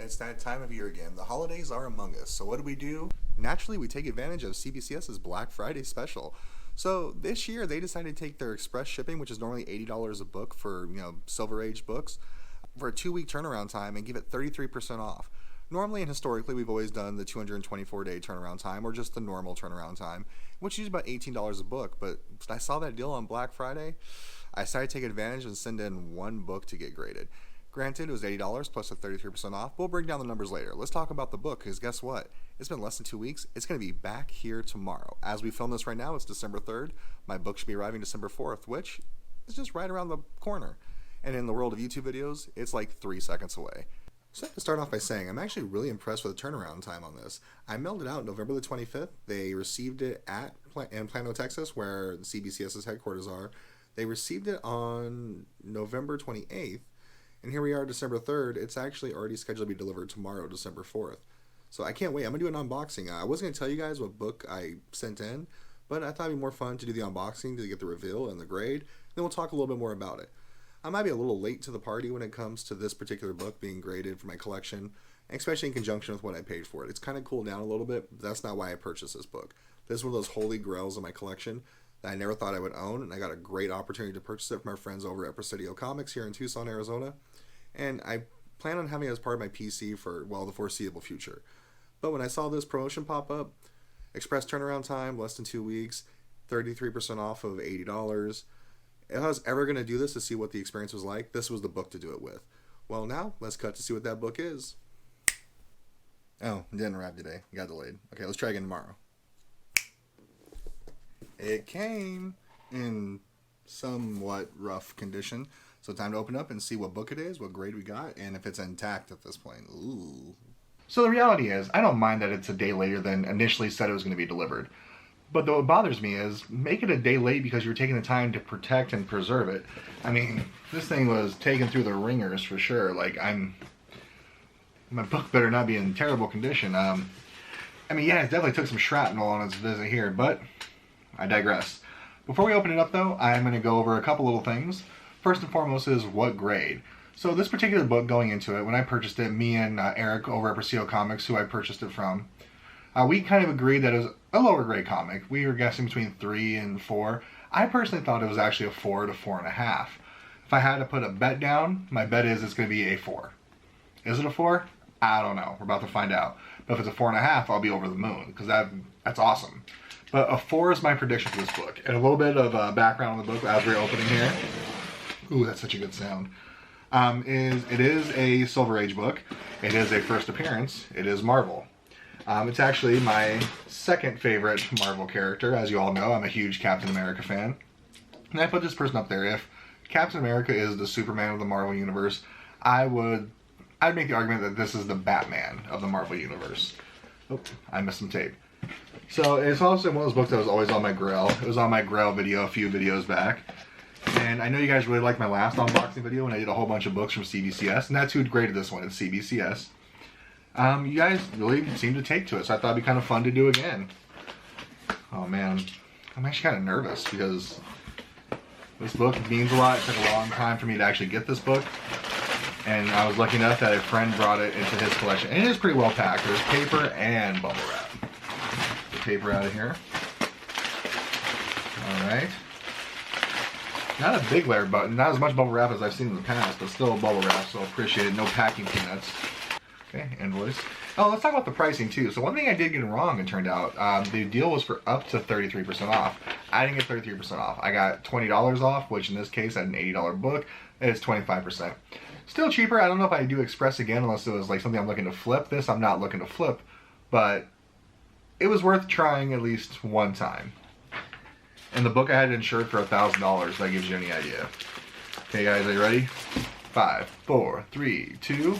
It's that time of year again. The holidays are among us. So what do? Naturally, we take advantage of CBCS's Black Friday special. So this year, they decided to take their express shipping, which is normally $80 a book for, Silver Age books, for a 2-week turnaround time and give it 33% off. Normally and historically, we've always done the 224-day turnaround time or just the normal turnaround time, which is about $18 a book. But I saw that deal on Black Friday. I decided to take advantage and send in one book to get graded. Granted, it was $80 plus a 33% off. We'll break down the numbers later. Let's talk about the book, because guess what? It's been less than 2 weeks. It's going to be back here tomorrow. As we film this right now, it's December 3rd. My book should be arriving December 4th, which is just right around the corner. And in the world of YouTube videos, it's like 3 seconds away. So to start off by saying, I'm actually really impressed with the turnaround time on this. I mailed it out November the 25th. They received it in Plano, Texas, where the CBCS's headquarters are. They received it on November 28th. And here we are, December 3rd. It's actually already scheduled to be delivered tomorrow, December 4th. So I can't wait. I'm going to do an unboxing. I wasn't going to tell you guys what book I sent in, but I thought it'd be more fun to do the unboxing, to get the reveal and the grade. Then we'll talk a little bit more about it. I might be a little late to the party when it comes to this particular book being graded for my collection, especially in conjunction with what I paid for it. It's kind of cooled down a little bit, but that's not why I purchased this book. This is one of those holy grails of my collection that I never thought I would own, and I got a great opportunity to purchase it from our friends over at Presidio Comics here in Tucson, Arizona. And I plan on having it as part of my PC for, the foreseeable future. But when I saw this promotion pop up, express turnaround time, less than 2 weeks, 33% off of $80. If I was ever going to do this to see what the experience was like, this was the book to do it with. Well, now, let's cut to see what that book is. Oh, it didn't arrive today. It got delayed. Okay, let's try again tomorrow. It came in somewhat rough condition. So time to open up and see what book it is, what grade we got, and if it's intact at this point. Ooh. So the reality is, I don't mind that it's a day later than initially said it was going to be delivered. But what bothers me is, make it a day late because you're taking the time to protect and preserve it. I mean, this thing was taken through the ringers for sure. My book better not be in terrible condition. Yeah, it definitely took some shrapnel on its visit here, but I digress. Before we open it up though, I'm going to go over a couple little things. First and foremost is what grade. So this particular book, going into it, when I purchased it, me and Eric over at Presidio Comics, who I purchased it from, we kind of agreed that it was a lower grade comic. We were guessing between 3 and 4. I personally thought it was actually a 4 to 4.5. If I had to put a bet down, my bet is it's going to be a 4. Is it a 4? I don't know. We're about to find out. But if it's a 4.5, I'll be over the moon, because that's awesome. But a 4 is my prediction for this book. And a little bit of background on the book as we're opening here. Ooh, that's such a good sound. It is a Silver Age book. It is a first appearance. It is Marvel. It's actually my second favorite Marvel character. As you all know, I'm a huge Captain America fan. And I put this person up there. If Captain America is the Superman of the Marvel Universe, I'd make the argument that this is the Batman of the Marvel Universe. Oh, I missed some tape. So it's also one of those books that was always on my Grail. It was on my Grail video a few videos back. And I know you guys really liked my last unboxing video when I did a whole bunch of books from CBCS, and that's who graded this one, it's CBCS. You guys really seem to take to it, so I thought it'd be kind of fun to do again. Oh man, I'm actually kind of nervous because this book means a lot. It took a long time for me to actually get this book, and I was lucky enough that a friend brought it into his collection. And it is pretty well packed. There's paper and bubble wrap. The paper out of here. Alright. Not a big layer, but not as much bubble wrap as I've seen in the past, but still bubble wrap, so appreciate it. No packing peanuts. Okay, invoice. Oh, let's talk about the pricing too. So one thing I did get wrong, it turned out, the deal was for up to 33% off. I didn't get 33% off. I got $20 off, which in this case, at an $80 book, it's 25%. Still cheaper. I don't know if I do Express again, unless it was like something I'm looking to flip. This I'm not looking to flip, but it was worth trying at least one time. And the book I had insured for $1,000. If that gives you any idea. Okay, guys, are you ready? 5, 4, 3, 2.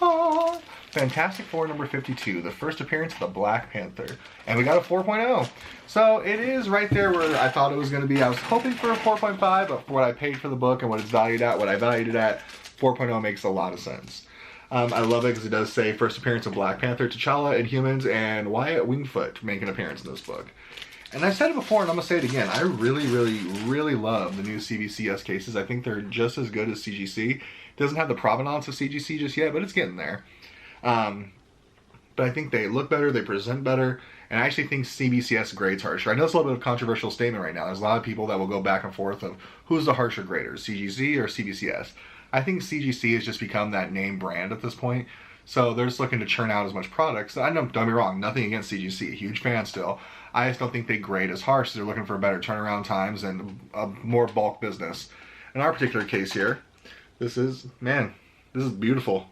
Oh, Fantastic Four number 52, the first appearance of the Black Panther. And we got a 4.0. So it is right there where I thought it was going to be. I was hoping for a 4.5, but for what I paid for the book and what it's valued at, what I valued it at, 4.0 makes a lot of sense. I love it because it does say first appearance of Black Panther, T'Challa, Inhumans, and Wyatt Wingfoot make an appearance in this book. And I've said it before, and I'm going to say it again. I really, really, really love the new CBCS cases. I think they're just as good as CGC. It doesn't have the provenance of CGC just yet, but it's getting there. But I think they look better, they present better, and I actually think CBCS grades harsher. I know it's a little bit of a controversial statement right now. There's a lot of people that will go back and forth of who's the harsher grader, CGC or CBCS. I think CGC has just become that name brand at this point. So they're just looking to churn out as much products. Don't get me wrong, nothing against CGC, huge fan still. I just don't think they grade as harsh. They're looking for better turnaround times and a more bulk business. In our particular case here, this is beautiful.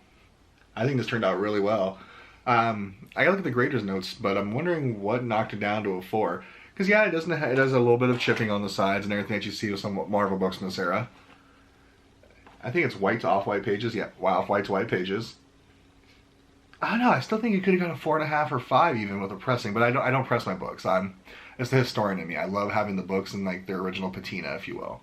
I think this turned out really well. I gotta look at the grader's notes, but I'm wondering what knocked it down to a 4. Because yeah, it has a little bit of chipping on the sides and everything that you see with some Marvel books in this era. I think it's white to off-white pages. Yeah, off-white to white pages. I don't know. I still think you could have gone a 4.5 or 5 even with the pressing, but I don't press my books. It's the historian in me. I love having the books in like their original patina, if you will.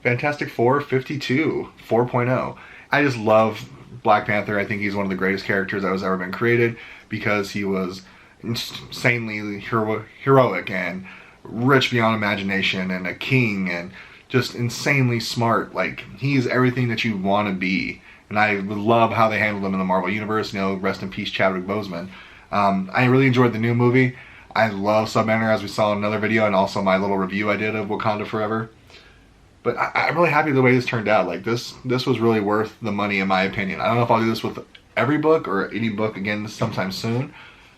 Fantastic Four 52 4.0. I just love Black Panther. I think he's one of the greatest characters that has ever been created because he was insanely heroic and rich beyond imagination and a king and just insanely smart. Like, he's everything that you want to be. And I love how they handled him in the Marvel Universe. You know, rest in peace, Chadwick Boseman. I really enjoyed the new movie. I love Submariner, as we saw in another video, and also my little review I did of Wakanda Forever. But I'm really happy with the way this turned out. Like, this was really worth the money, in my opinion. I don't know if I'll do this with every book or any book again sometime soon.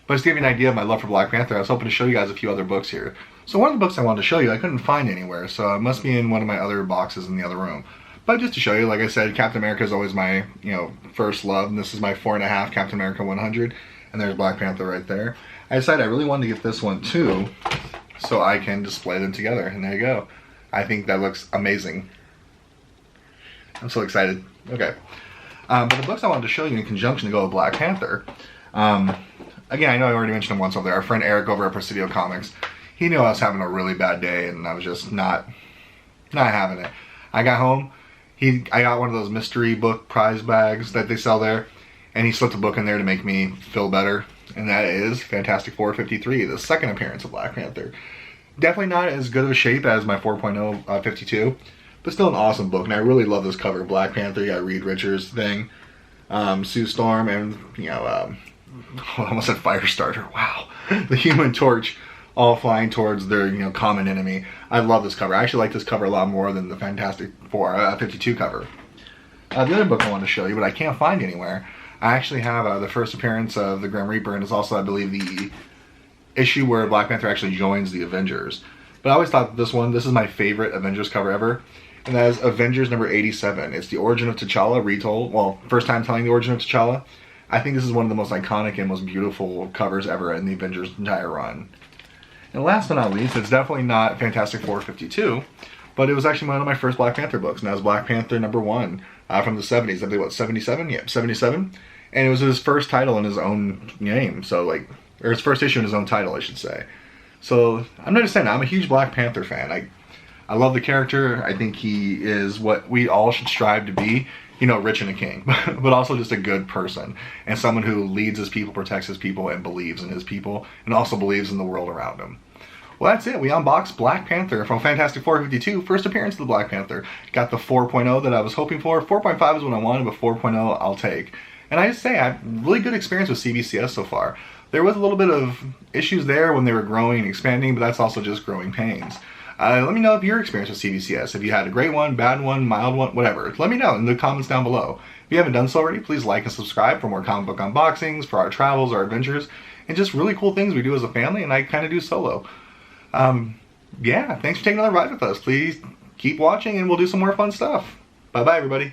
But just to give you an idea of my love for Black Panther, I was hoping to show you guys a few other books here. So one of the books I wanted to show you, I couldn't find anywhere, so it must be in one of my other boxes in the other room. But just to show you, like I said, Captain America is always my, first love, and this is my 4.5 Captain America 100, and there's Black Panther right there. I decided I really wanted to get this one too, so I can display them together, and there you go. I think that looks amazing. I'm so excited. Okay. But the books I wanted to show you in conjunction to go with Black Panther, again, I know I already mentioned them once over there. Our friend Eric over at Presidio Comics, he knew I was having a really bad day, and I was just not having it. I got home, I got one of those mystery book prize bags that they sell there, and he slipped a book in there to make me feel better, and that is Fantastic Four 53, the second appearance of Black Panther. Definitely not as good of a shape as my 4.0 52, but still an awesome book, and I really love this cover. Black Panther, you got Reed Richards thing, Sue Storm, and, I almost said Firestarter, wow, the Human Torch, all flying towards their, common enemy. I love this cover. I actually like this cover a lot more than the Fantastic Four 52 cover. The other book I wanted to show you, but I can't find anywhere, I actually have the first appearance of the Grim Reaper, and it's also, I believe, the issue where Black Panther actually joins the Avengers. But I always thought this is my favorite Avengers cover ever, and that is Avengers number 87. It's the origin of T'Challa retold, well, first time telling the origin of T'Challa. I think this is one of the most iconic and most beautiful covers ever in the Avengers entire run. And last but not least, it's definitely not Fantastic Four 52, but it was actually one of my first Black Panther books, and that was Black Panther number 1 from the 70s. I believe, what, 77? Yep, 77. And it was his first title in his own name, so like, or his first issue in his own title, I should say. So I'm not just saying, I'm a huge Black Panther fan. I love the character. I think he is what we all should strive to be. Rich and a king, but also just a good person and someone who leads his people, protects his people, and believes in his people, and also believes in the world around him. Well, that's it. We unboxed Black Panther from Fantastic Four 52, first appearance of the Black Panther. Got the 4.0 that I was hoping for. 4.5 is what I wanted, but 4.0 I'll take. And I just say, I have really good experience with CBCS so far. There was a little bit of issues there when they were growing and expanding, but that's also just growing pains. Let me know if your experience with CBCS. If you had a great one, bad one, mild one, whatever. Let me know in the comments down below. If you haven't done so already, please like and subscribe for more comic book unboxings, for our travels, our adventures, and just really cool things we do as a family, and I kind of do solo. Yeah, thanks for taking another ride with us. Please keep watching, and we'll do some more fun stuff. Bye-bye, everybody.